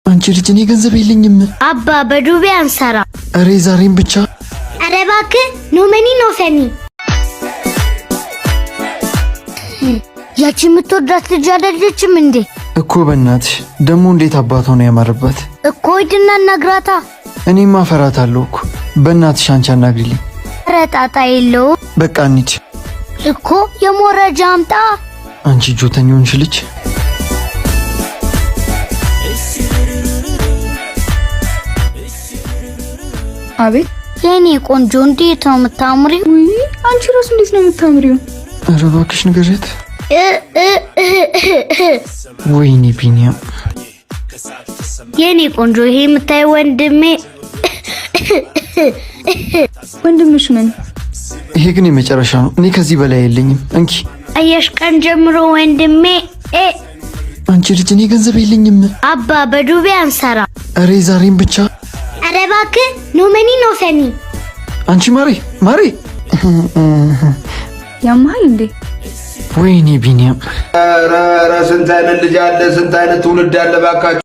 አንቺ ልጅ እኔ ገንዘብ የለኝም አባ በዱቤ አንሰራ አሬ ዛሬም ብቻ አረ እባክህ ኖ መኒ ኖ ፈኒ ያቺ የምትወዳት ልጅ አይደለችም እንዴ እኮ በእናትሽ ደሞ እንዴት አባቷ ነው ያማረባት እኮ ሂድና ነግራታ እኔማ ፈራታለሁ እኮ በእናትሽ አንቺ አናግሪልኝ ረጣጣ የለው በቃ እንሂድ እኮ የሞረጃ አምጣ አንቺ ጆተኛውንሽ ልጅ አቤት የኔ ቆንጆ እንዴት ነው የምታምሪው አንቺ ራስ እንዴት ነው የምታምሪው ኧረ እባክሽ ንገሪያት ወይኔ ቢኒያም የኔ ቆንጆ ይሄ የምታይ ወንድምሽ ምን ይሄ ግን የመጨረሻ ነው እኔ ከዚህ በላይ የለኝም እንኪ አየሽ ቀን ጀምሮ ወንድሜ አንቺ ልጅ እኔ ገንዘብ የለኝም አባ በዱቤ አንሰራ አሬ ዛሬም ብቻ አረ እባክህ ኖ መኒ ኖ ፈኒ አንቺ ማሪ ያማል እንዴ ወይኔ ቢኒያም ኧረ ስንት አይነት ልጅ አለ ስንት አይነት ትውልድ አለ ባካችሁ